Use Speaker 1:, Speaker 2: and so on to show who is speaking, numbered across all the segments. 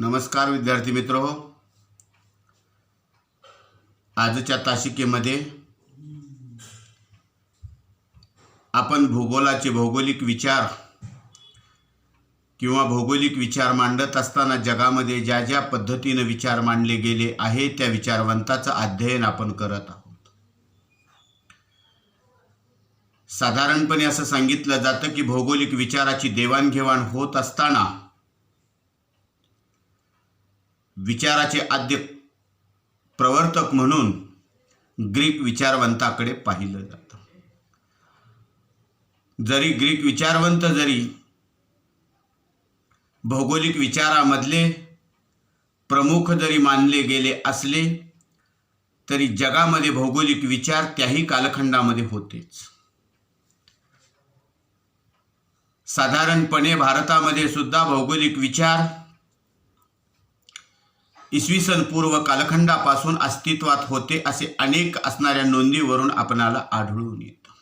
Speaker 1: नमस्कार विद्यार्थी मित्र आजच्या तासिकेमध्ये आपण भूगोलाचे भौगोलिक विचार किंवा भौगोलिक विचार मांडत असताना जगामध्ये ज्या ज्या पद्धतीने विचार मांडले गेले आहे त्या विचारवंताचं अध्ययन आपण करत आहोत। साधारणपणे असं सांगितलं जातं की भौगोलिक विचाराची देवाणघेवाण होत असताना विचाराचे आद्य प्रवर्तक म्हणून ग्रीक विचारवंताकडे पाहिलं जातं। जरी ग्रीक विचारवंत जरी भौगोलिक विचारामधले प्रमुख जरी मानले गेले असले तरी जगामध्ये भौगोलिक विचार त्याही कालखंडामध्ये होतेच। साधारणपणे भारतामध्ये सुद्धा भौगोलिक विचार इसवी सन पूर्व कालखंडापासून अस्तित्वात होते असे अनेक असणाऱ्या नोंदीवरून आपणाला आढळून येतं।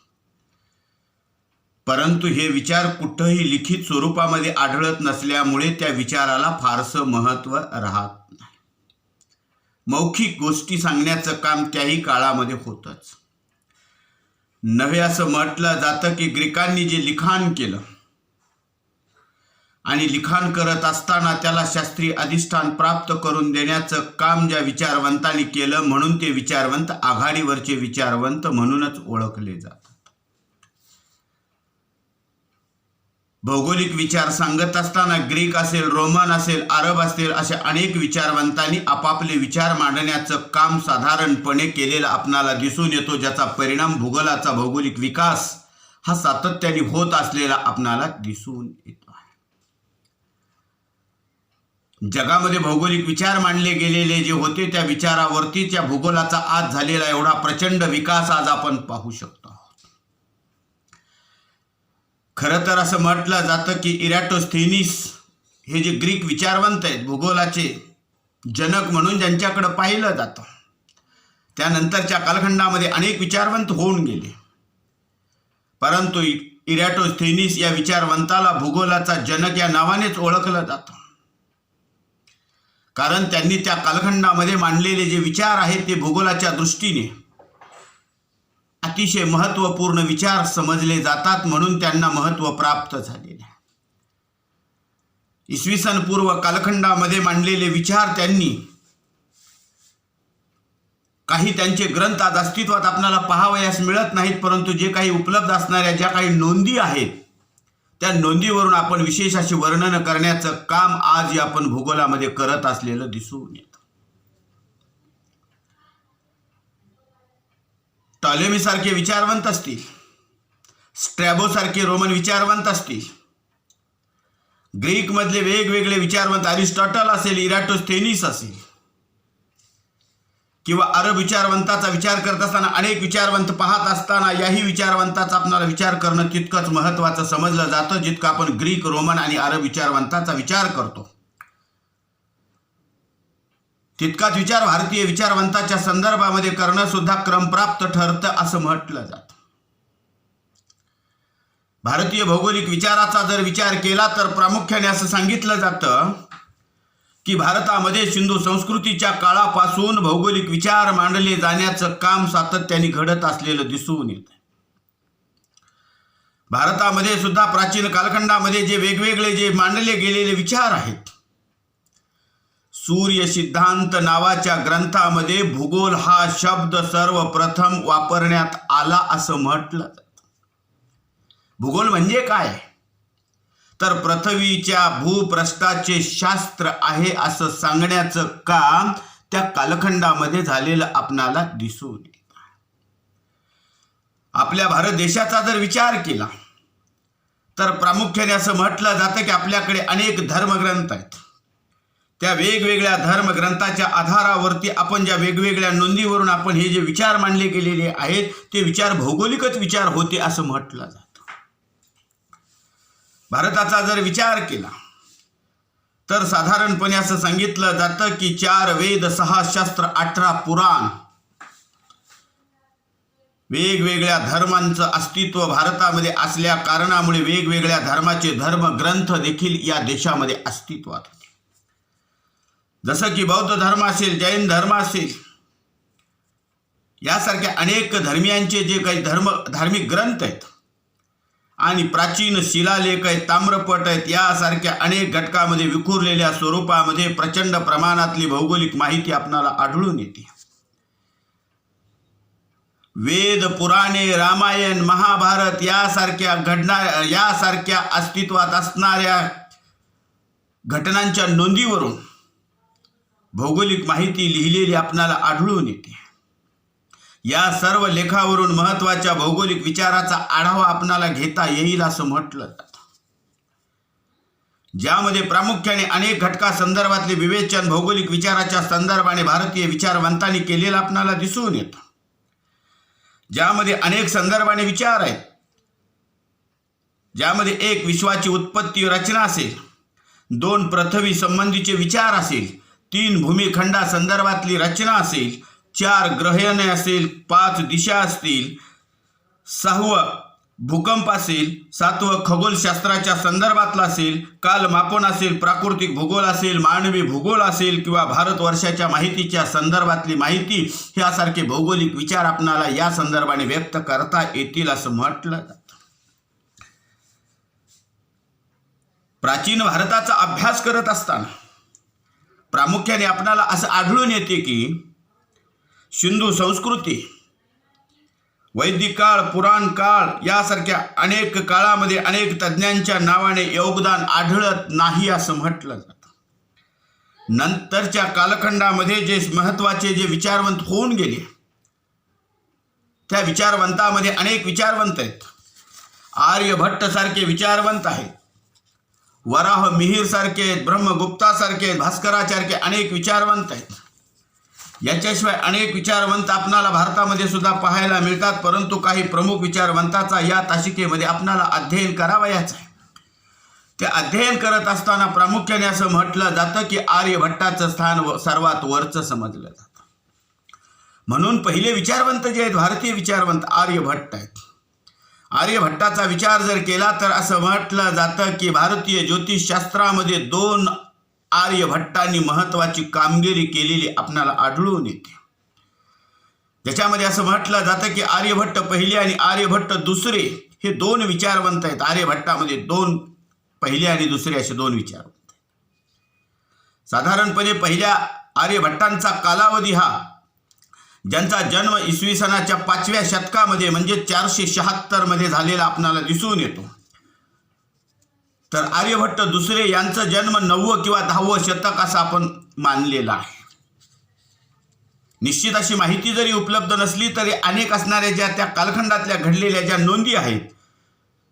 Speaker 1: परंतु हे विचार कुठेही लिखित स्वरूपामध्ये आढळत नसल्यामुळे त्या विचाराला फारसं महत्त्व राहत नाही। मौखिक गोष्टी सांगण्याचं काम त्याही काळामध्ये होतंच। नव्हे असं म्हटलं जातं की ग्रीकांनी जे लिखाण केलं आणि लिखाण करत असताना त्याला शास्त्रीय अधिष्ठान प्राप्त करून देण्याचं काम ज्या विचारवंतांनी केलं म्हणून ते विचारवंत आघाडीवरचे विचारवंत म्हणूनच ओळखले जातात। भौगोलिक विचार सांगत असताना ग्रीक असेल, रोमन असेल, अरब असेल अशा अनेक विचारवंतांनी आपापले विचार मांडण्याचं काम साधारणपणे केलेलं आपणाला दिसून येतो, ज्याचा परिणाम भूगोलाचा भौगोलिक विकास हा सातत्याने होत असलेला आपणाला दिसून येतो आहे। जगामध्ये भौगोलिक विचार मांडले गेलेले जे होते त्या विचारावरती त्या भूगोलाचा आज झालेला एवढा प्रचंड विकास आज आपण पाहू शकतो। खरं तर असं म्हटलं जातं की इरॅटोस्थेनीस हे जे ग्रीक विचारवंत आहेत, भूगोलाचे जनक म्हणून ज्यांच्याकडे पाहिलं जातं, त्यानंतरच्या कालखंडामध्ये अनेक विचारवंत होऊन गेले, परंतु इरॅटोस्थेनीस या विचारवंताला भूगोलाचा जनक या नावानेच ओळखलं जातं। कारण त्यांनी त्या कालखंडामध्ये मांडलेले जे विचार आहेत ते भूगोलाच्या दृष्टीने अतिशय महत्त्वपूर्ण विचार समजले जातात, म्हणून त्यांना महत्त्व प्राप्त झालेले आहे। इसवी सन पूर्व कालखंडामध्ये मांडलेले विचार त्यांनी काही त्यांचे ग्रंथ आज अस्तित्वात आपल्याला पाहावयास मिळत नाहीत, परंतु जे काही उपलब्ध असणाऱ्या ज्या काही नोंदी आहेत त्या नोंदीवरून आपण विशेष असे वर्णन करण्याचं काम आज आपण भूगोलामध्ये करत असलेलं दिसून येतं। टॉलेमी सारखे विचारवंत असतील, स्ट्रॅबो सारखे रोमन विचारवंत असतील, ग्रीक मधले वेगवेगळे विचारवंत अरिस्टॉटल असेल, इरॅटोस्थेनीस असेल किंवा अरब विचारवंताचा विचार करत असताना अनेक विचारवंत पाहत असताना याही विचारवंताचा आपल्याला विचार करणं तितकंच महत्त्वाचं समजलं जातं जितकं आपण ग्रीक, रोमन आणि अरब विचारवंताचा विचार करतो तितकाच विचार भारतीय विचारवंताच्या संदर्भामध्ये करणं सुद्धा क्रमप्राप्त ठरतं असं म्हटलं जातं। भारतीय भौगोलिक विचाराचा जर विचार केला तर प्रामुख्याने असं सांगितलं जातं की भारतामध्ये सिंधू संस्कृतीच्या काळापासून भौगोलिक विचार मांडले जाण्याचं काम सातत्याने घडत असलेलं दिसून येतं। भारतामध्ये सुद्धा प्राचीन कालखंडामध्ये जे वेगवेगळे जे मांडले गेलेले विचार आहेत, सूर्य सिद्धांत नावाच्या ग्रंथामध्ये भूगोल हा शब्द सर्वप्रथम वापरण्यात आला असं म्हटलं जातं। भूगोल म्हणजे काय तर पृथ्वीच्या भूपृष्ठाचे शास्त्र आहे असं सांगण्याचं काम त्या कालखंडामध्ये झालेलं आपणाला दिसून येतं। आपल्या भारत देशाचा जर विचार केला तर प्रामुख्याने असं म्हटलं जातं की आपल्याकडे अनेक धर्मग्रंथ आहेत। त्या वेगवेगळ्या धर्मग्रंथाच्या आधारावरती आपण ज्या वेगवेगळ्या नोंदीवरून आपण हे जे विचार मांडले गेलेले आहेत ते विचार भौगोलिकच विचार होते असं म्हटलं जातं। भारताचा जर विचार केला तर साधारणपणे असं सांगितलं जातं की 4 वेद, 6 शास्त्र, 18 पुराण, वेगवेगळ्या धर्मांचं अस्तित्व भारतामध्ये असल्या कारणामुळे वेगवेगळ्या धर्माचे धर्मग्रंथ देखील या देशामध्ये अस्तित्वात होते। जसं की बौद्ध धर्म असेल, जैन धर्म असेल, यासारख्या अनेक धर्मियांचे जे काही धार्मिक ग्रंथ आहेत आणि प्राचीन शिलालेख आहेत, ताम्रपट आहेत, यासारख्या अनेक घटकामध्ये विखुरलेल्या स्वरूपामध्ये प्रचंड प्रमाणातली भौगोलिक माहिती आपणाला आढळून येते. वेद, पुराणे, रामायण, महाभारत यासारख्या अस्तित्वात असणाऱ्या घटनांच्या नोंदीवरून भौगोलिक माहिती लिहिलेली आपणाला आढळून येते. या सर्व लेखावरून महत्त्वाच्या भौगोलिक विचाराचा आढावा आपणाला घेता येईल असं म्हटलं जातं, ज्यामध्ये प्रामुख्याने अनेक घटकासंदर्भातले विवेचन भौगोलिक विचाराच्या संदर्भाने भारतीय विचारवंतांनी केलेलं आपणाला दिसून येतं. ज्यामध्ये अनेक संदर्भाने विचार आहेत, ज्यामध्ये 1 विश्वाची उत्पत्ती रचना असेल, 2 पृथ्वी संबंधीचे विचार असेल, 3 भूमिखंडा संदर्भातली रचना असेल, 4 ग्रहणे असेल, 5 दिशा असतील, 6 भूकंप असेल, 7 खगोलशास्त्राच्या संदर्भातला असेल, कालमापन असेल, प्राकृतिक भूगोल असेल, मानवी भूगोल असेल किंवा भारतवर्षाच्या माहितीच्या संदर्भातली माहिती, ह्यासारखे भौगोलिक विचार आपणाला या संदर्भाने व्यक्त करता येतील असं म्हटलं जातं. प्राचीन भारताचा अभ्यास करत असताना प्रामुख्याने आपणाला असं आढळून येते की सिंधू संस्कृती, वैदिक काळ, पुराण काळ यासारख्या अनेक काळामध्ये अनेक तज्ज्ञांच्या नावाने योगदान आढळत नाही असं म्हटलं जातं. नंतरच्या कालखंडामध्ये जे महत्त्वाचे जे विचारवंत होऊन गेले, त्या विचारवंतामध्ये अनेक विचारवंत आहेत. आर्यभट्ट सारखे विचारवंत आहेत, वराह मिहिर सारखे आहेत, ब्रह्मगुप्ता सारखे आहेत, भास्कराचार्य अनेक विचारवंत आहेत. याच्याशिवाय अनेक विचारवंत आपणाला भारतामध्ये सुद्धा पाहायला मिळतात, परंतु काही प्रमुख विचारवंताचा या तासिकेमध्ये आपणाला अध्ययन करावयाचं आहे. ते अध्ययन करत असताना प्रामुख्याने असं म्हटलं जातं की आर्यभट्टाचं स्थान सर्वात वरचं समजलं जातं. म्हणून पहिले विचारवंत जे आहेत भारतीय विचारवंत आर्यभट्ट आहेत. आर्यभट्टाचा विचार जर केला तर असं म्हटलं जातं की भारतीय ज्योतिषशास्त्रामध्ये 2 आर्यभट्टांनी महत्त्वाची कामगिरी केलेली आपणाला आढळून येते. ज्याच्यामध्ये असं म्हटलं जातं की आर्यभट्ट पहिले आणि आर्यभट्ट दुसरे हे 2 विचारवंत आहेत. आर्यभट्टामध्ये 2 पहिले आणि दुसरे असे 2 विचारवंत आहेत. साधारणपणे पहिल्या आर्यभट्टांचा कालावधी हा, ज्यांचा जन्म इसवी सनाच्या 5व्या शतकामध्ये म्हणजे 476 मध्ये झालेला आपणाला दिसून येतो. तर आर्यभट्ट दुसरे यांचा जन्म 9वे किंवा 10वे शतक असं आपण मानलेला आहे. निश्चित अशी माहिती जरी उपलब्ध नसली तरी अनेक असणाऱ्या ज्या त्या कालखंडातल्या घडलेल्या ज्या नोंदी आहेत,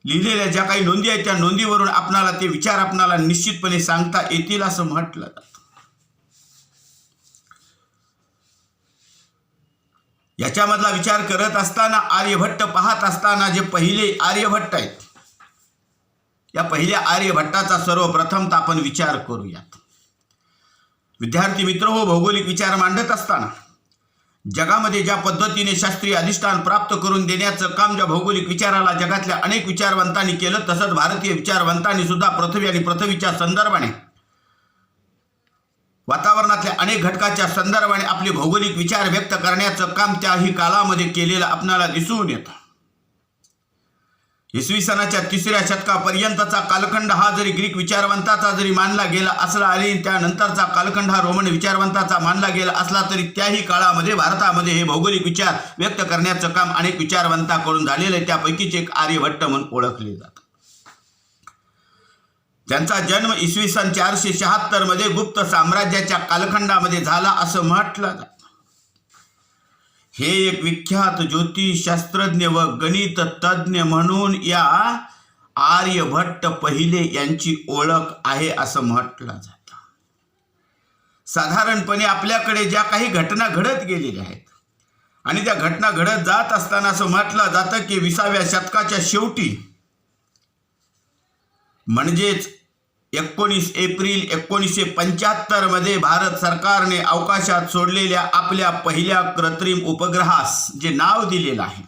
Speaker 1: लिहिलेल्या ज्या काही नोंदी आहेत, त्या नोंदीवरून आपणाला ते विचार आपणाला निश्चितपणे सांगता येतील असं म्हटलं जातं. याच्यामधला विचार करत असताना आर्यभट्ट पाहत असताना जे पहिले आर्यभट्ट आहेत, या पहिल्या आर्यभट्टाचा सर्वप्रथम आपण विचार करूयात. विद्यार्थी मित्र हो, भौगोलिक विचार मांडत असताना जगामध्ये ज्या पद्धतीने शास्त्रीय अधिष्ठान प्राप्त करून देण्याचं काम ज्या भौगोलिक विचाराला जगातल्या अनेक विचारवंतांनी केलं, तसंच भारतीय विचारवंतांनी सुद्धा पृथ्वी आणि पृथ्वीच्या संदर्भाने, वातावरणातल्या अनेक घटकाच्या संदर्भाने आपले भौगोलिक विचार व्यक्त करण्याचं काम त्याही काळामध्ये केलेलं आपणाला दिसून येतं. इसवी सनाच्या 3ऱ्या शतकापर्यंतचा कालखंड हा जरी ग्रीक विचारवंताचा जरी मानला गेला असला आणि त्यानंतरचा कालखंड हा रोमन विचारवंताचा मानला गेला असला तरी त्याही काळामध्ये भारतामध्ये हे भौगोलिक विचार व्यक्त करण्याचं काम अनेक विचारवंताकडून झालेलं आहे. त्यापैकीच एक आर्यभट्ट म्हणून ओळखले जातात. त्यांचा जन्म इसवी सन 476 मध्ये गुप्त साम्राज्याच्या कालखंडामध्ये झाला असं म्हटलं जातं. हे एक विख्यात ज्योतिषशास्त्रज्ञ व गणित तज्ज्ञ म्हणून या आर्यभट्ट पहिले यांची ओळख आहे असं म्हटलं जातं. साधारणपणे आपल्याकडे ज्या काही घटना घडत गेलेल्या आहेत आणि त्या घटना घडत जात असताना असं म्हटलं जातं की 20व्या शतकाच्या शेवटी म्हणजेच 19 एप्रिल 1975 मध्ये भारत सरकारने अवकाशात सोडलेल्या आपल्या पहिल्या कृत्रिम उपग्रहास जे नाव दिलेलं आहे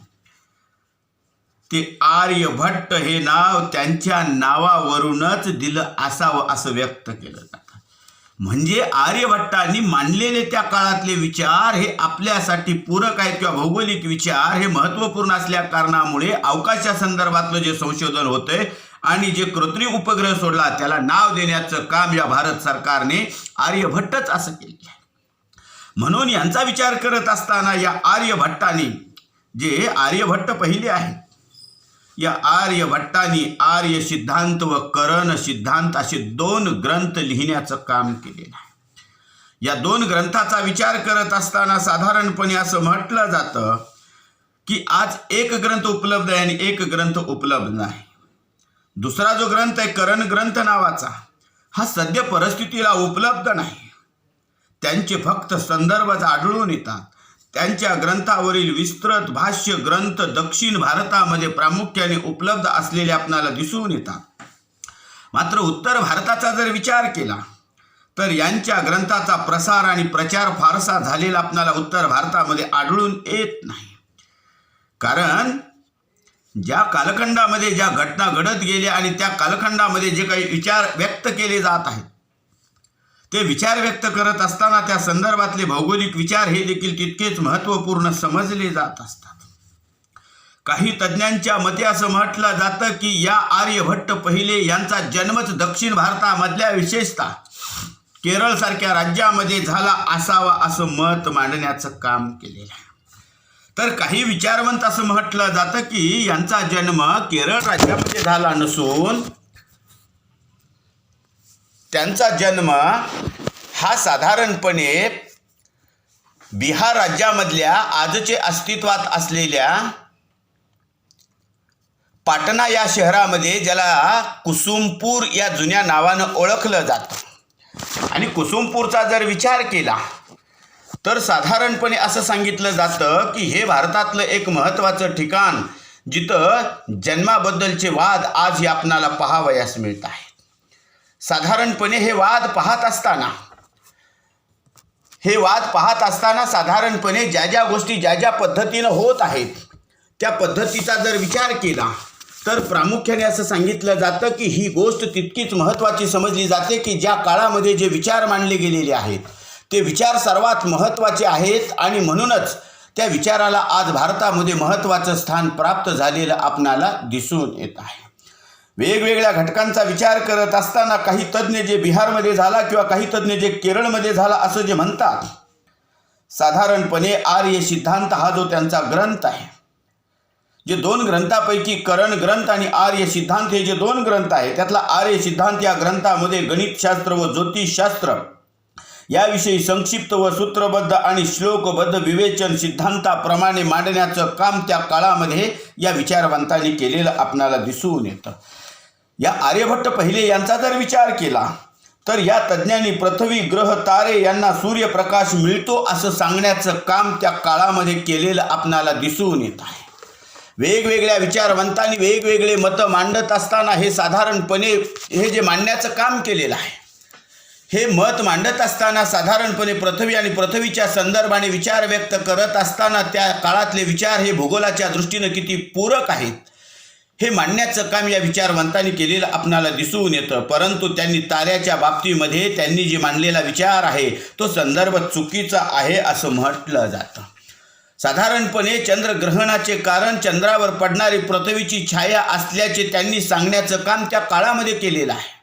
Speaker 1: ते आर्यभट्ट हे नाव त्यांच्या नावावरूनच दिलं असावं असं व्यक्त केलं जातं. म्हणजे आर्यभट्टांनी मांडलेले त्या काळातले विचार हे आपल्यासाठी पूरक आहेत किंवा भौगोलिक विचार हे महत्त्वपूर्ण असल्या कारणामुळे अवकाशा संदर्भातलं जे संशोधन होतंय आणि जे कृत्रिम उपग्रह सोडला त्याला नाव देण्याचं काम या भारत सरकारने आर्यभट्टच असं केलेलं आहे. म्हणून यांचा विचार करत असताना या आर्यभट्टांनी जे आर्यभट्ट पहिले आहेत, या आर्यभट्टांनी आर्य सिद्धांत व करण सिद्धांत असे 2 ग्रंथ लिहिण्याचं काम केलेलं आहे. या 2 ग्रंथाचा विचार करत असताना साधारणपणे असं म्हटलं जातं की आज एक ग्रंथ उपलब्ध आहे आणि एक ग्रंथ उपलब्ध नाही. दुसरा जो ग्रंथ आहे करण ग्रंथ नावाचा हा सध्या परिस्थितीला उपलब्ध नाही. त्यांचे फक्त संदर्भच आढळून येतात. त्यांच्या ग्रंथावरील विस्तृत भाष्य ग्रंथ दक्षिण भारतामध्ये प्रामुख्याने उपलब्ध असलेले आपणाला दिसून येतात. मात्र उत्तर भारताचा जर विचार केला तर यांच्या ग्रंथाचा प्रसार आणि प्रचार फारसा झालेला आपणाला उत्तर भारतामध्ये आढळून येत नाही. कारण ज्या कालखंडामध्ये ज्या घटना घडत गेल्या आणि त्या कालखंडामध्ये जे काही विचार व्यक्त केले जात आहेत ते विचार व्यक्त करत असताना त्या संदर्भातले भौगोलिक विचार हे देखील तितकेच महत्त्वपूर्ण समजले जात असतात. काही तज्ज्ञांच्या मते असं म्हटलं जातं की या आर्यभट्ट पहिले यांचा जन्मच दक्षिण भारतामधल्या विशेषतः केरळसारख्या राज्यामध्ये झाला असावा असं मत मांडण्याचं काम केलेलं आहे. तर काही विचारवंत असं म्हटलं जातं की यांचा जन्म केरळ राज्यामध्ये झाला नसून त्यांचा जन्म हा साधारणपणे बिहार राज्यामधल्या आजचे अस्तित्वात असलेल्या पाटणा या शहरामध्ये ज्याला कुसुमपूर या जुन्या नावानं ओळखलं जातं. आणि कुसुमपूरचा जर विचार केला तर साधारणपणे असं सांगितलं जातं की हे भारतातलं एक महत्त्वाचं ठिकाण जिथं जन्माबद्दलचे वाद आजही आपणाला पाहावयास मिळत आहेत. साधारणपणे हे वाद पाहत असताना साधारणपणे ज्या ज्या गोष्टी ज्या ज्या पद्धतीनं होत आहेत त्या पद्धतीचा जर विचार केला तर प्रामुख्याने असं सांगितलं जातं की ही गोष्ट तितकीच महत्त्वाची समजली जाते की ज्या काळामध्ये जे विचार मांडले गेलेले आहेत ते विचार सर्वात महत्त्वाचे आहेत आणि म्हणूनच त्या विचाराला आज भारतामध्ये महत्त्वाचं स्थान प्राप्त झालेलं आपणाला दिसून येत आहे. वेगवेगळ्या घटकांचा विचार करत असताना काही तज्ज्ञ जे बिहारमध्ये झाला किंवा काही तज्ज्ञ जे केरळमध्ये झाला असं जे म्हणतात, साधारणपणे आर्य सिद्धांत हा जो त्यांचा ग्रंथ आहे, जे 2 ग्रंथापैकी करण ग्रंथ आणि आर्य सिद्धांत हे जे 2 ग्रंथ आहेत त्यातला आर्य सिद्धांत या ग्रंथामध्ये गणितशास्त्र व ज्योतिषशास्त्र याविषयी संक्षिप्त व सूत्रबद्ध आणि श्लोकबद्ध विवेचन सिद्धांताप्रमाणे मांडण्याचं काम त्या काळामध्ये या विचारवंतांनी केलेलं आपणाला दिसून येतं. या आर्यभट्ट पहिले यांचा जर विचार केला तर या तज्ज्ञांनी पृथ्वी ग्रह तारे यांना सूर्यप्रकाश मिळतो असं सांगण्याचं काम त्या काळामध्ये केलेलं आपणाला दिसून येत आहे. वेगवेगळ्या विचारवंतांनी वेगवेगळे मतं मांडत असताना हे साधारणपणे हे जे मांडण्याचं काम केलेलं आहे हे मत मांडत असताना साधारणपणे पृथ्वी आणि पृथ्वीच्या संदर्भाने विचार व्यक्त करत असताना त्या काळातले विचार हे भूगोलाच्या दृष्टीनं किती पूरक आहेत हे मांडण्याचं काम या विचारवंतांनी केलेलं आपणाला दिसून येतं. परंतु त्यांनी ताऱ्याच्या बाबतीमध्ये त्यांनी जे मांडलेला विचार आहे तो संदर्भ चुकीचा आहे असं म्हटलं जातं. साधारणपणे चंद्रग्रहणाचे कारण चंद्रावर पडणारी पृथ्वीची छाया असल्याचे त्यांनी सांगण्याचं काम त्या काळामध्ये केलेलं आहे.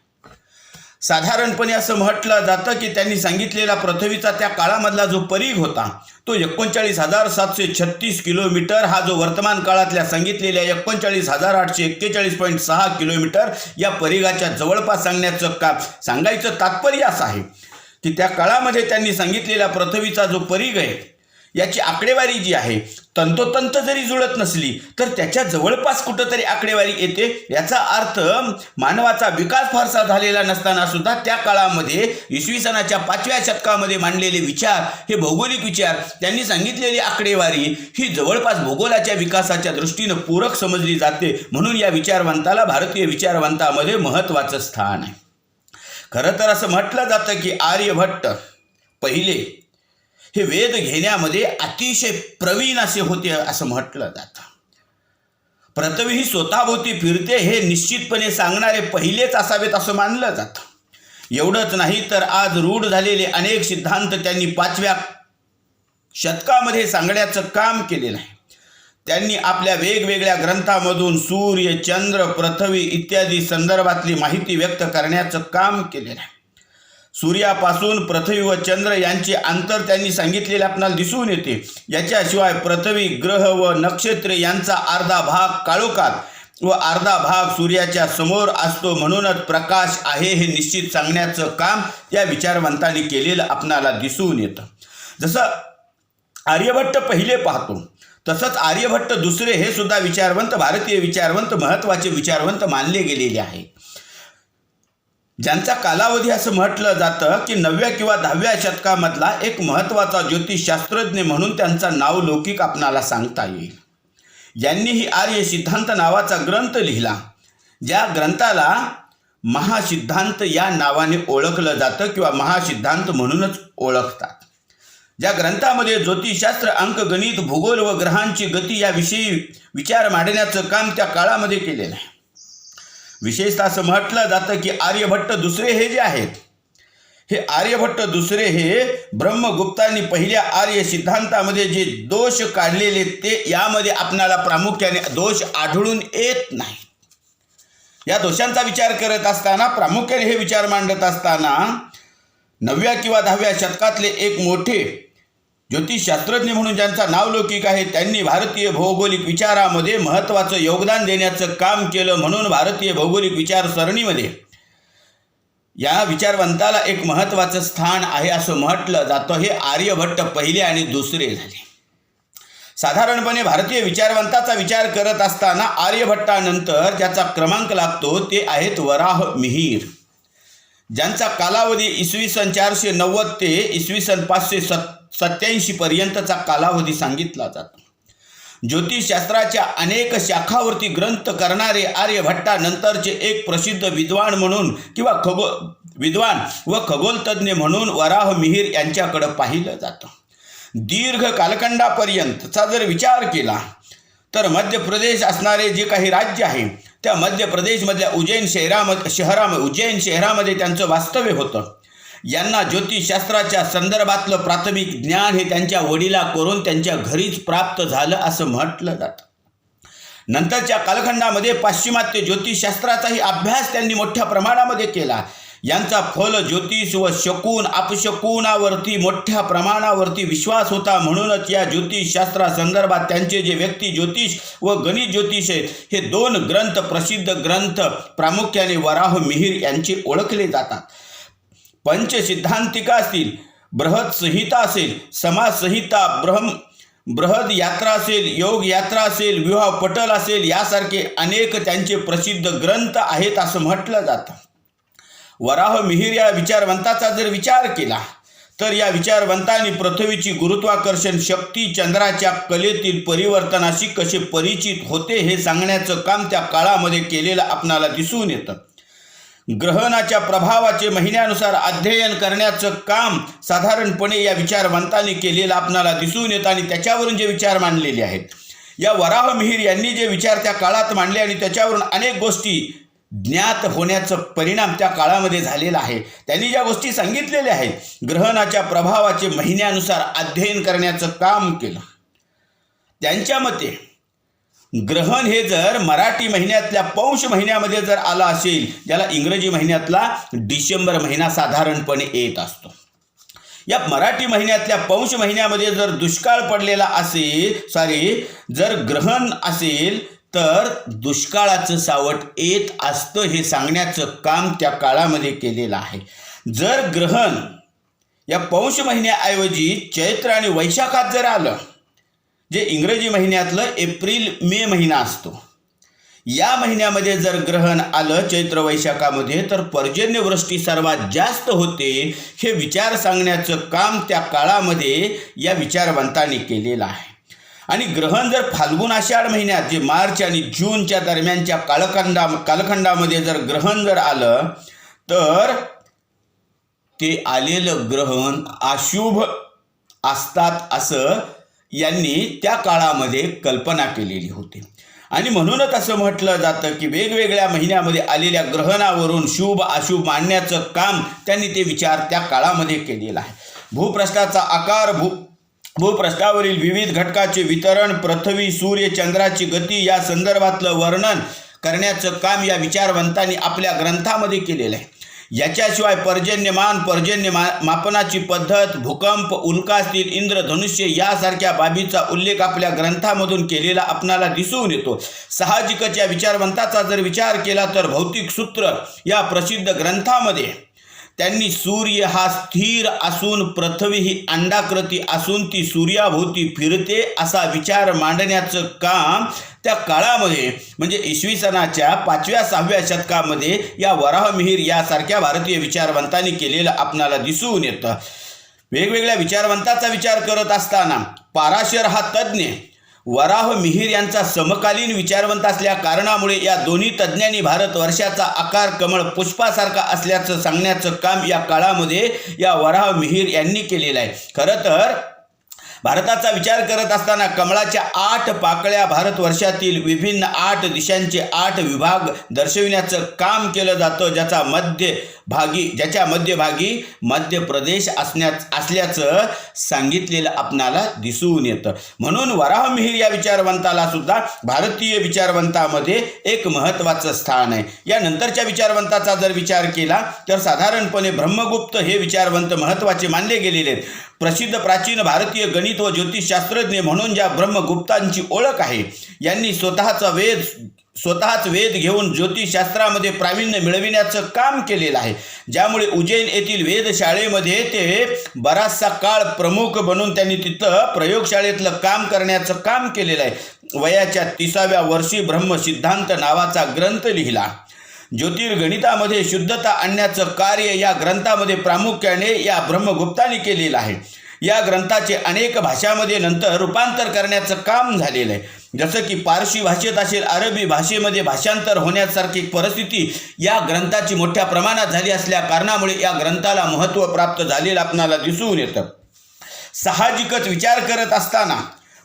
Speaker 1: साधारणपणे असं म्हटलं जातं की त्यांनी सांगितलेला पृथ्वीचा त्या काळामधला जो परीघ होता तो 39,736 किलोमीटर हा जो वर्तमान काळातल्या सांगितलेल्या 39,841.6 किलोमीटर या परिघाच्या जवळपास सांगायचं तात्पर्य असं आहे की त्या काळामध्ये त्यांनी सांगितलेला पृथ्वीचा जो परीघ आहे याची आकडेवारी जी आहे तंतोतंत जरी जुळत नसली तर त्याच्या जवळपास कुठंतरी आकडेवारी येते. याचा अर्थ मानवाचा विकास फारसा झालेला नसताना सुद्धा त्या काळामध्ये इसवी सनाच्या 5व्या शतकामध्ये मांडलेले विचार हे भौगोलिक विचार त्यांनी सांगितलेली आकडेवारी ही जवळपास भूगोलाच्या विकासाच्या दृष्टीनं पूरक समजली जाते. म्हणून या विचारवंताला भारतीय विचारवंतामध्ये महत्त्वाचं स्थान आहे. खरं तर असं म्हटलं जातं की आर्यभट्ट पहिले हे वेद घेण्यामध्ये अतिशय प्रवीण असे होते असं म्हटलं जातं. पृथ्वी ही स्वतःभोवती फिरते हे निश्चितपणे सांगणारे पहिलेच असावेत असं मानलं जातं. एवढंच नाही तर आज रूढ झालेले अनेक सिद्धांत त्यांनी 5व्या शतकामध्ये सांगण्याचं काम केलेलं आहे. त्यांनी आपल्या वेगवेगळ्या ग्रंथामधून सूर्य, चंद्र, पृथ्वी इत्यादी संदर्भातली माहिती व्यक्त करण्याचं काम केलेलं आहे. सूर्यापासून पृथ्वी व चंद्र यांचे अंतर त्यांनी सांगितलेले आपल्याला दिसून येते. याच्याशिवाय पृथ्वी, ग्रह व नक्षत्रे यांचा अर्धा भाग काळोखात व अर्धा भाग सूर्याच्या समोर असतो, म्हणूनच प्रकाश आहे हे निश्चित सांगण्याचं काम या विचारवंतांनी केलेलं आपणाला दिसून येतं. जसं आर्यभट्ट पहिले पाहतो तसंच आर्यभट्ट दुसरे हे सुद्धा विचारवंत, भारतीय विचारवंत, महत्त्वाचे विचारवंत मानले गेलेले आहे. ज्यांचा कालावधी असं म्हटलं जातं की 9व्या किंवा 10व्या शतकामधला एक महत्त्वाचा ज्योतिषशास्त्रज्ञ म्हणून त्यांचा नावलौकिक आपणाला सांगता येईल. यांनी ही आर्य सिद्धांत नावाचा ग्रंथ लिहिला. ज्या ग्रंथाला महासिद्धांत या नावाने ओळखलं जातं किंवा महासिद्धांत म्हणूनच ओळखतात. ज्या ग्रंथामध्ये ज्योतिषशास्त्र, अंकगणित, भूगोल व ग्रहांची गती याविषयी विचार मांडण्याचं काम त्या काळामध्ये केलेलं आहे. विशेषतः असं म्हटलं जातं की आर्यभट्ट दुसरे हे जे आहेत, हे आर्यभट्ट दुसरे हे ब्रह्मगुप्तांनी पहिल्या आर्य सिद्धांतामध्ये जे दोष काढलेले ते यामध्ये आपणाला प्रामुख्याने दोष आढळून येत नाही. या दोषांचा विचार करत असताना, प्रामुख्याने हे विचार मांडत असताना 9व्या किंवा 10व्या शतकातले एक मोठे ज्योतिषशास्त्रज्ञ म्हणून ज्यांचा नावलौकिक आहे, त्यांनी भारतीय भौगोलिक विचारामध्ये महत्त्वाचं योगदान देण्याचं काम केलं. म्हणून भारतीय भौगोलिक विचारसरणीमध्ये या विचारवंताला एक महत्त्वाचं स्थान आहे असं म्हटलं जातं. हे आर्यभट्ट पहिले आणि दुसरे झाले. साधारणपणे भारतीय विचारवंताचा विचार करत असताना आर्यभट्टानंतर ज्याचा क्रमांक लागतो ते आहेत वराह मिहीर, ज्यांचा कालावधी इसवी सन 490 ते इसवी सन 587 पर्यंतचा कालावधी सांगितला जातो. ज्योतिषशास्त्राच्या अनेक शाखावरती ग्रंथ करणारे आर्यभट्टानंतरचे एक प्रसिद्ध विद्वान म्हणून किंवा विद्वान व खगोलतज्ञ म्हणून वराह मिहीर यांच्याकडे पाहिलं जातं. दीर्घ कालखंडापर्यंतचा जर विचार केला तर मध्य प्रदेश असणारे जे काही राज्य आहे त्या मध्य प्रदेशमधल्या उज्जैन शहरामध्ये त्यांचं वास्तव्य होतं. यांना ज्योतिषशास्त्राच्या संदर्भातलं प्राथमिक ज्ञान हे त्यांच्या वडिलांकडून त्यांच्या घरीच प्राप्त झालं असं म्हटलं जातं. नंतरच्या कालखंडामध्ये पाश्चिमात्य ज्योतिषशास्त्राचाही अभ्यास त्यांनी मोठ्या प्रमाणामध्ये केला. यांचा फल ज्योतिष व शकून अपशकुनावरती मोठ्या प्रमाणावरती विश्वास होता. म्हणूनच या ज्योतिषशास्त्रासंदर्भात त्यांचे जे व्यक्ती ज्योतिष व गणित ज्योतिष आहेत हे 2 ग्रंथ, प्रसिद्ध ग्रंथ प्रामुख्याने वराह मिहीर यांचे ओळखले जातात. पंचसिद्धांतिका असतील, बृहत संहिता असेल, समाज संहिता, बृहद यात्रा असेल, योग यात्रा असेल, विवाह पटल असेल, यासारखे अनेक त्यांचे प्रसिद्ध ग्रंथ आहेत असं म्हटलं जातं. वराह मिहीर या विचारवंताचा जर विचार केला तर या विचारवंतांनी पृथ्वीची गुरुत्वाकर्षण शक्ती, चंद्राच्या कलेतील परिवर्तनाशी कसे परिचित होते हे सांगण्याचं काम त्या काळामध्ये केलेलं आपणाला दिसून येतं. ग्रहणाच्या प्रभावाचे महिन्यानुसार अध्ययन करण्याचं काम साधारणपणे या विचारवंतांनी केलेलं आपणाला दिसून येतं आणि त्याच्यावरून जे विचार मांडलेले आहेत. या वराह मिहीर यांनी जे विचार त्या काळात मांडले आणि त्याच्यावरून अनेक गोष्टी ज्ञात होण्याचा परिणाम त्या काळामध्ये झालेला आहे. त्यांनी ज्या गोष्टी सांगितलेल्या आहेत, ग्रहणाच्या प्रभावाचे महिन्यानुसार अध्ययन करण्याचं काम केलं. त्यांच्या मते ग्रहण हे जर मराठी महिन्यातल्या पौष महिन्यामध्ये जर आला असेल, ज्याला इंग्रजी महिन्यातला डिसेंबर महिना साधारणपणे येत असतो, या मराठी महिन्यातल्या पौष महिन्यामध्ये जर दुष्काळ पडलेला असेल, जर ग्रहण असेल तर दुष्काळाचं सावट येत असतं हे सांगण्याचं काम त्या काळामध्ये केलेलं आहे. जर ग्रहण या पौष महिन्याऐवजी चैत्र आणि वैशाखात जर आलं, जे इंग्रजी महिन्यातलं एप्रिल मे महिना असतो, या महिन्यामध्ये जर ग्रहण आलं चैत्र वैशाखामध्ये तर पर्जन्यवृष्टी सर्वात जास्त होते हे विचार सांगण्याचं काम त्या काळामध्ये या विचारवंतांनी केलेलं आहे. आणि ग्रहण जर फाल्गुन आषाढ महिन्यात, जे मार्च आणि जूनच्या दरम्यानच्या कालखंडामध्ये जर ग्रहण जर आलं तर ते आलेलं ग्रहण अशुभ असतात असं यांनी त्या काळामध्ये कल्पना केलेली होती. आणि म्हणूनच असं म्हटलं जातं की वेगवेगळ्या महिन्यामध्ये आलेल्या ग्रहणावरून शुभ अशुभ मांडण्याचं काम त्यांनी ते विचार त्या काळामध्ये केलेला आहे. भूपृष्ठाचा आकार, भूपृष्ठावरील विविध घटकाचे वितरण, पृथ्वी, सूर्य, चंद्राची गती या संदर्भातलं वर्णन करण्याचं काम या विचारवंतांनी आपल्या ग्रंथामध्ये केलेलं आहे. याच्याशिवाय पर्जन्यमान, मापनाची पद्धत, भूकंप, उल्कास्थित, इंद्रधनुष्य यासारख्या बाबीचा उल्लेख आपल्या ग्रंथामधून केलेला आपणाला दिसून येतो. साहजिकच या विचारवंताचा जर विचार केला तर भौतिक सूत्र या प्रसिद्ध ग्रंथामध्ये त्यांनी सूर्य हा स्थिर असून पृथ्वी ही अंडाकृती असून ती सूर्याभोवती फिरते असा विचार मांडण्याचं काम त्या काळामध्ये म्हणजे इसवी सनाच्या 5व्या-6व्या शतकामध्ये या वराहमिहिर यासारख्या भारतीय विचारवंतांनी केलेलं आपणाला दिसून येतं. वेगवेगळ्या विचारवंताचा विचार करत असताना पाराशर हा तज्ज्ञ वराहमिहिर यांचा समकालीन विचारवंत असल्या कारणामुळे या दोन्ही तज्ज्ञांनी भारतवर्षाचा आकार कमळ पुष्पासारखा असल्याचं सांगण्याचं काम या काळामध्ये या वराहमिहिर यांनी केलेलं आहे. खरं तर भारताचा विचार करत असताना कमळाच्या 8 पाकळ्या भारतवर्षातील विभिन्न 8 दिशांचे 8 विभाग दर्शविण्याचं काम केलं जातं, ज्याच्या मध्यभागी मध्य प्रदेश असल्याचं सांगितलेलं आपणाला दिसून येतं. म्हणून वराहमिहिर या विचारवंताला सुद्धा भारतीय विचारवंतामध्ये एक महत्त्वाचं स्थान आहे. या नंतरच्या विचारवंताचा जर विचार केला तर साधारणपणे ब्रह्मगुप्त हे विचारवंत महत्त्वाचे मानले गेलेले आहेत. प्रसिद्ध प्राचीन भारतीय गणित व ज्योतिषशास्त्रज्ञ म्हणून ज्या ब्रह्मगुप्तांची ओळख आहे, यांनी स्वतःच वेद घेऊन ज्योतिषशास्त्रामध्ये प्रावीण्य मिळविण्याचं काम केलेलं आहे, ज्यामुळे उज्जैन येथील वेधशाळेमध्ये ते बराचसा काळ प्रमुख बनून त्यांनी तिथं प्रयोगशाळेतलं काम करण्याचं काम केलेलं आहे. वयाच्या 30व्या वर्षी ब्रह्मसिद्धांत नावाचा ग्रंथ लिहिला. ज्योतिर्गणितामध्ये शुद्धता आणण्याचं कार्य या ग्रंथामध्ये प्रामुख्याने या ब्रह्मगुप्तांनी केलेलं आहे. या ग्रंथाचे अनेक भाषांमध्ये नंतर रूपांतर करण्याचं काम झालेलं आहे. जसं की पारशी भाषेत असेल, अरबी भाषेमध्ये भाषांतर होण्यासारखी परिस्थिती या ग्रंथाची मोठ्या प्रमाणात झाली असल्या कारणामुळे या ग्रंथाला महत्त्व प्राप्त झालेलं आपणाला दिसून येतं. साहजिकच विचार करत असताना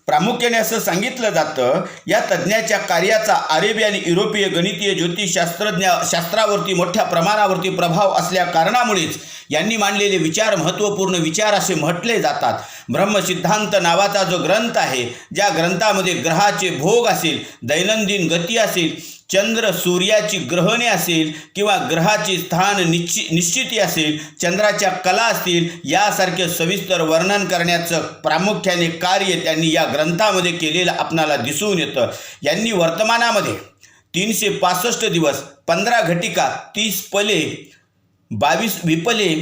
Speaker 1: प्रामुख्याने असं सांगितलं जातं या तज्ज्ञाच्या कार्याचा अरेबी आणि युरोपीय गणितीय ज्योतिषशास्त्रावरती मोठ्या प्रमाणावरती प्रभाव असल्या कारणामुळेच यांनी मांडलेले विचार महत्त्वपूर्ण विचार असे म्हटले जातात. ब्रह्मसिद्धांत नावाचा जो ग्रंथ आहे, ज्या ग्रंथामध्ये ग्रहाचे भोग असेल, दैनंदिन गती असेल, चंद्र सूर्याची ग्रहणे असेल किंवा ग्रहाची स्थान निश्चिती असेल, चंद्राच्या कला असतील, यासारखे सविस्तर वर्णन करण्याचं प्रामुख्याने कार्य त्यांनी या ग्रंथामध्ये केलेलं आपणाला दिसून येतं. यांनी वर्तमानामध्ये 365 दिवस, 15 घटिका, 30 पले, 22 विपले,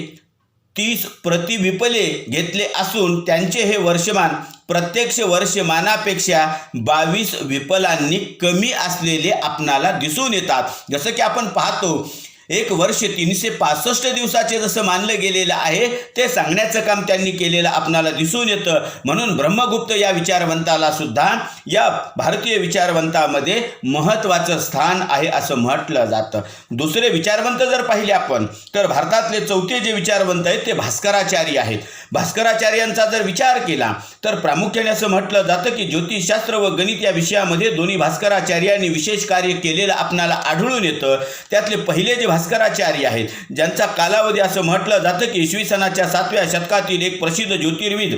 Speaker 1: 30 प्रतिविपले घेतले असून त्यांचे हे वर्षमान प्रत्यक्ष वर्षमानापेक्षा 22 विपलांनी कमी असलेले आपणाला दिसून येतात. जसं की आपण पाहतो एक वर्ष 365 दिवसाचे जसं मानलं गेलेलं आहे ते सांगण्याचं काम त्यांनी केलेलं आपणाला दिसून येतं. म्हणून ब्रह्मगुप्त या विचारवंताला सुद्धा या भारतीय विचारवंतामध्ये महत्त्वाचं स्थान आहे असं म्हटलं जातं. दुसरे विचारवंत जर पाहिले आपण तर भारतातले चौथे जे विचारवंत आहेत ते भास्कराचार्य आहेत. भास्कराचार्यांचा जर विचार केला तर प्रामुख्याने असं म्हटलं जातं की ज्योतिषशास्त्र व गणित या विषयामध्ये दोन्ही भास्कराचार्यांनी विशेष कार्य केलेलं आपणाला आढळून येतं. त्यातले पहिले जे भास्कराचार्य आहेत, ज्यांचा कालावधी असं म्हटलं जातं की इसवी सनाच्या 7व्या शतकातील एक प्रसिद्ध ज्योतिर्विद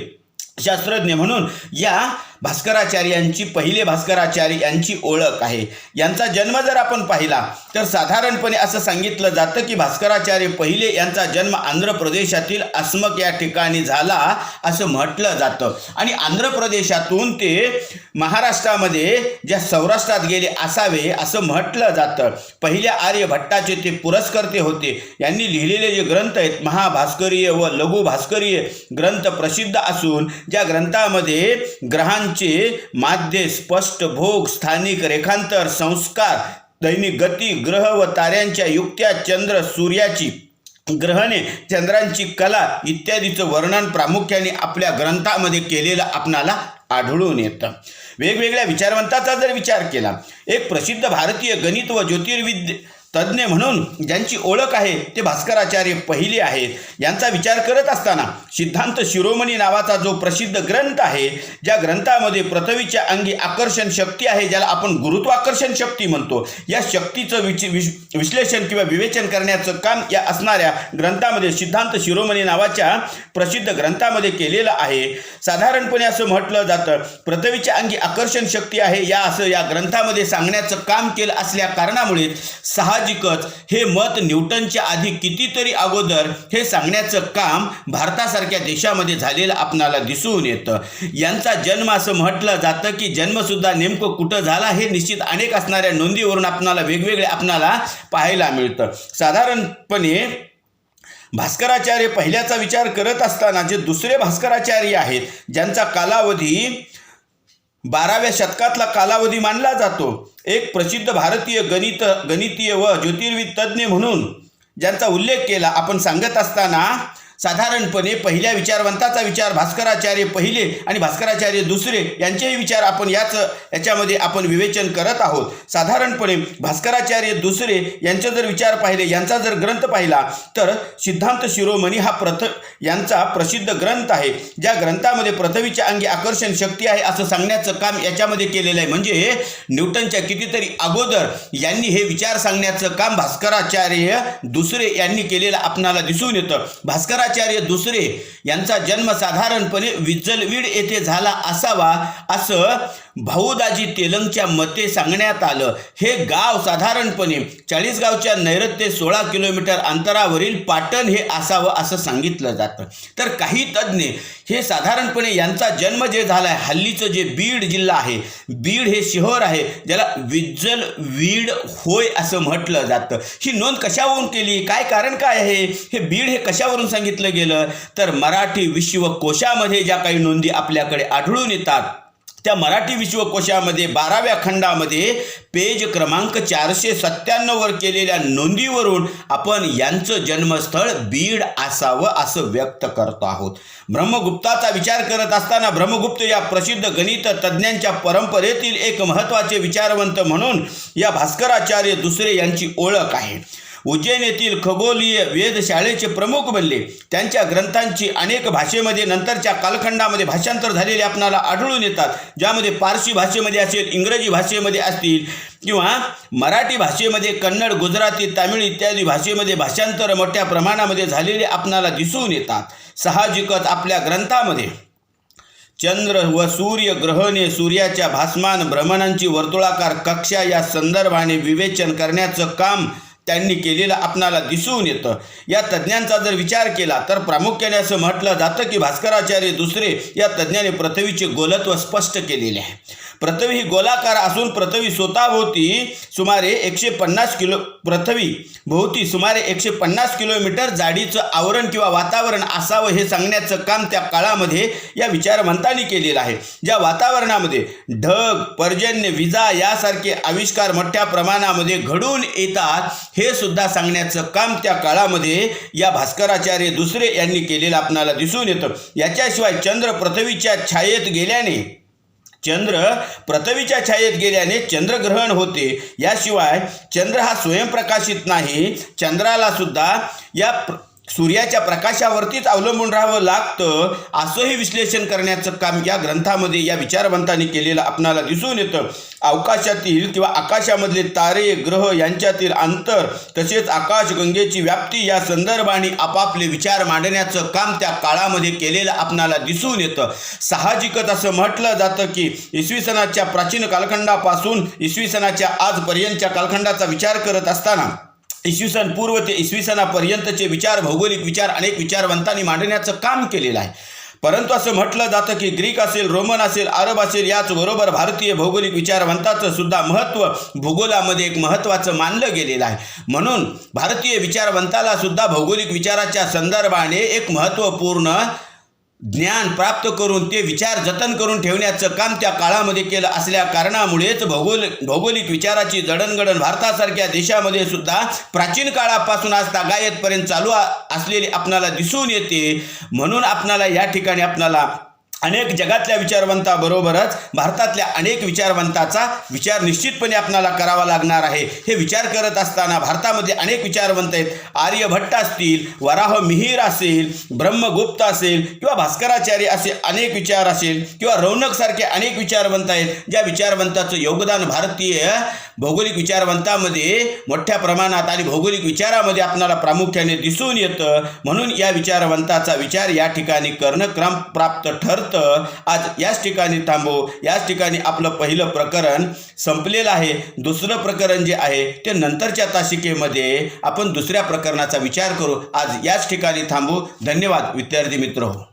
Speaker 1: शास्त्रज्ञ म्हणून या पहिले भास्कराचार्य यांची ओळख आहे. यांचा जन्म जर आपण पाहिला तर साधारणपणे असं सांगितलं जातं की भास्कराचार्य पहिले यांचा जन्म आंध्र प्रदेशातील अस्मक या ठिकाणी झाला असं म्हटलं जातं. आणि आंध्र प्रदेशातून ते महाराष्ट्रामध्ये ज्या सौराष्ट्रात गेले असावे असं म्हटलं जातं. पहिल्या आर्यभट्टाचे ते पुरस्कर्ते होते. यांनी लिहिलेले जे ग्रंथ आहेत महाभास्करीय व लघु भास्करीय ग्रंथ प्रसिद्ध असून ज्या ग्रंथामध्ये ग्रहांचे माध्य, स्पष्ट भोग, स्थानिक रेखांतर, संस्कार, दैनिक गती, ग्रह व ताऱ्यांच्या युक्त्या, चंद्र सूर्याची ग्रहणे, चंद्रांची कला इत्यादीचं वर्णन प्रामुख्याने आपल्या ग्रंथामध्ये केलेलं आपणाला आढळून येतं. वेगवेगळ्या विचारवंताचा जर विचार केला, एक प्रसिद्ध भारतीय गणित व तज्ज्ञ म्हणून ज्यांची ओळख आहे ते भास्कराचार्य पहिले आहेत. यांचा विचार करत असताना सिद्धांत शिरोमणी नावाचा जो प्रसिद्ध ग्रंथ आहे, ज्या ग्रंथामध्ये पृथ्वीच्या अंगी आकर्षण शक्ती आहे, ज्याला आपण गुरुत्वाकर्षण शक्ती म्हणतो, या शक्तीचं विश्लेषण किंवा विवेचन करण्याचं काम या असणाऱ्या ग्रंथामध्ये सिद्धांत शिरोमणी नावाच्या प्रसिद्ध ग्रंथामध्ये केलेलं आहे. साधारणपणे असं म्हटलं जातं, पृथ्वीच्या अंगी आकर्षण शक्ती आहे असं या ग्रंथामध्ये सांगण्याचं काम केलं असल्या कारणामुळे साहजिकच हे मत न्यूटनच्या आधी कितीतरी अगोदर हे सांगण्याचं काम भारतासारख्या देशामध्ये झालेलं आपणाला दिसून येतं. यांचा जन्म असं म्हटलं जातं की जन्मसुद्धा नेमकं कुठं झाला हे निश्चित अनेक असणाऱ्या नोंदीवरून आपणाला वेगवेगळे आपणाला पाहायला मिळतं. साधारणपणे भास्कराचार्य पहिल्याचा विचार करत असताना जे दुसरे भास्कराचार्य आहेत, ज्यांचा कालावधी 12व्या शतकातला कालावधी मानला जातो, एक प्रसिद्ध भारतीय गणितीय व ज्योतिर्विद तज्ज्ञ म्हणून ज्यांचा उल्लेख केला आपण सांगत असताना साधारणपणे पहिल्या विचारवंताचा विचार भास्कराचार्य पहिले आणि भास्कराचार्य दुसरे यांचेही विचार आपण याच्यामध्ये आपण विवेचन करत आहोत. साधारणपणे भास्कराचार्य दुसरे यांचे जर विचार पाहिले, यांचा जर ग्रंथ पाहिला तर सिद्धांत शिरोमणी हा यांचा प्रसिद्ध ग्रंथ आहे. ज्या ग्रंथामध्ये पृथ्वीच्या अंगी आकर्षण शक्ती आहे असं सांगण्याचं काम याच्यामध्ये केलेलं आहे. म्हणजे न्यूटनच्या कितीतरी अगोदर यांनी हे विचार सांगण्याचं काम भास्कराचार्य दुसरे यांनी केलेलं आपणाला दिसून येतं. भास्कराचार्य दुसरे यांचा जन्म साधारणपणे विज्जलवीड येथे झाला असावा असं भाऊदाजी तेलंगच्या मते सांगण्यात आलं. हे गाव साधारणपणे चाळीसगावच्या नैऋत्य 16 किलोमीटर अंतरावरील पाटण हे असावं असं सांगितलं जातं. तर काही तज्ज्ञ हे साधारणपणे यांचा जन्म जे झाला आहे, हल्लीचं जे बीड जिल्हा आहे, बीड हे शहर आहे ज्याला विज्जलवीड होय असं म्हटलं जातं. ही नोंद कशावरून केली, काय कारण काय आहे, हे बीड हे कशावरून सांगितलं गेलं तर मराठी विश्वकोशामध्ये ज्या काही नोंदी आपल्याकडे आढळून येतात त्या मराठी विश्वकोशामध्ये 12व्या खंडामध्ये पेज क्रमांक 497 वर केलेल्या नोंदीवरून आपण यांचं जन्मस्थळ बीड असावं असं व्यक्त करतो आहोत. ब्रह्मगुप्ताचा विचार करत असताना ब्रह्मगुप्त या प्रसिद्ध गणित तज्ज्ञांच्या परंपरेतील एक महत्त्वाचे विचारवंत म्हणून या भास्कराचार्य दुसरे यांची ओळख आहे. उज्जैन येथील खगोलीय वेधशाळेचे प्रमुख बनले. त्यांच्या ग्रंथांची अनेक भाषेमध्ये नंतरच्या कालखंडामध्ये भाषांतर झालेले आपणाला आढळून येतात, ज्यामध्ये पारसी भाषेमध्ये असेल, इंग्रजी भाषेमध्ये असतील किंवा मराठी भाषेमध्ये कन्नड, गुजराती, तामिळ इत्यादी भाषेमध्ये भाषांतर मोठ्या प्रमाणामध्ये झालेले आपणाला दिसून येतात. साहजिकच आपल्या ग्रंथामध्ये चंद्र व सूर्य ग्रहणे, सूर्याच्या भासमान भ्रमणांची वर्तुळाकार कक्षा या संदर्भाने विवेचन करण्याचं काम त्यांनी केलेलं आपणाला दिसून येतं. या तज्ज्ञांचा जर विचार केला तर प्रामुख्याने असं म्हटलं जातं की भास्कराचार्य दुसरे या तज्ज्ञाने पृथ्वीचे गोलत्व स्पष्ट केलेले आहे. पृथ्वी ही गोलाकार असून पृथ्वी स्वतःभोवती सुमारे 150 किलोमीटर जाडीचं आवरण किंवा वातावरण असावं हे सांगण्याचं काम त्या काळामध्ये या विचारवंतांनी केलेलं आहे. ज्या वातावरणामध्ये ढग, पर्जन्य, विजा यासारखे आविष्कार मोठ्या प्रमाणामध्ये घडून येतात हे सुद्धा सांगण्याचं काम त्या काळामध्ये या भास्कराचार्य दुसरे यांनी केलेलं आपणाला दिसून येतं. याच्याशिवाय चंद्र पृथ्वीच्या छायेत गेल्याने चंद्रग्रहण होते. याशिवाय चंद्र हा स्वयंप्रकाशित नाही, चंद्राला सुद्धा या सूर्याच्या प्रकाशावरतीच अवलंबून राहावं लागतं असंही विश्लेषण करण्याचं काम या ग्रंथामध्ये या विचारवंतांनी केलेलं आपणाला दिसून येतं. अवकाशातील किंवा आकाशामधले तारे, ग्रह यांच्यातील अंतर तसेच आकाशगंगेची व्याप्ती या संदर्भाने आपापले विचार मांडण्याचं काम त्या काळामध्ये केलेलं आपणाला दिसून येतं. साहजिकच असं म्हटलं जातं की इसवी सनाच्या प्राचीन कालखंडापासून इसवी सनाच्या आजपर्यंतच्या कालखंडाचा विचार करत असताना इसवी सन पूर्व ते इसवी सनापर्यंतचे विचार, भौगोलिक विचार अनेक विचारवंतांनी मांडण्याचं काम केलेलं आहे. परंतु असं म्हटलं जातं की ग्रीक असेल, रोमन असेल, अरब असेल याचबरोबर भारतीय भौगोलिक विचारवंताचं सुद्धा महत्त्व भूगोलामध्ये एक महत्त्वाचं मानलं गेलेलं आहे. म्हणून भारतीय विचारवंताला सुद्धा भौगोलिक विचाराच्या संदर्भाने एक महत्त्वपूर्ण ज्ञान प्राप्त करून ते विचार जतन करून ठेवण्याचं काम त्या काळामध्ये केलं असल्या कारणामुळेच भौगोलिक विचाराची जडणघडण भारतासारख्या देशामध्ये सुद्धा प्राचीन काळापासून आज तागायतपर्यंत चालू असलेली आपणाला दिसून येते. म्हणून आपणाला या ठिकाणी आपणाला अनेक जगातल्या विचारवंताबरोबरच भारतातल्या अनेक विचारवंताचा विचार निश्चितपणे आपणाला करावा लागणार आहे। हे विचार करत असताना भारतामध्ये अनेक विचारवंत आहेत। आर्यभट्ट असतील, वराह मिहिर असेल, ब्रह्मगुप्त असेल किंवा भास्कराचार्य असे अनेक विचार असेल किंवा रौनकसारखे अनेक विचारवंत आहेत, ज्या विचारवंताचं योगदान भारतीय भौगोलिक विचारवंतामध्ये मोठ्या प्रमाणात आणि भौगोलिक विचारामध्ये आपणाला प्रामुख्याने दिसून येतं। म्हणून या विचारवंताचा विचार या ठिकाणी करणं क्रमप्राप्त ठरतं। आज याच ठिकाणी थांबू। याच ठिकाणी आपलं पहिलं प्रकरण संपलेलं आहे। दुसरं प्रकरण जे आहे ते नंतरच्या तासिकेमध्ये आपण दुसऱ्या प्रकरणाचा विचार करू। आज याच ठिकाणी थांबू। धन्यवाद विद्यार्थी मित्र हो।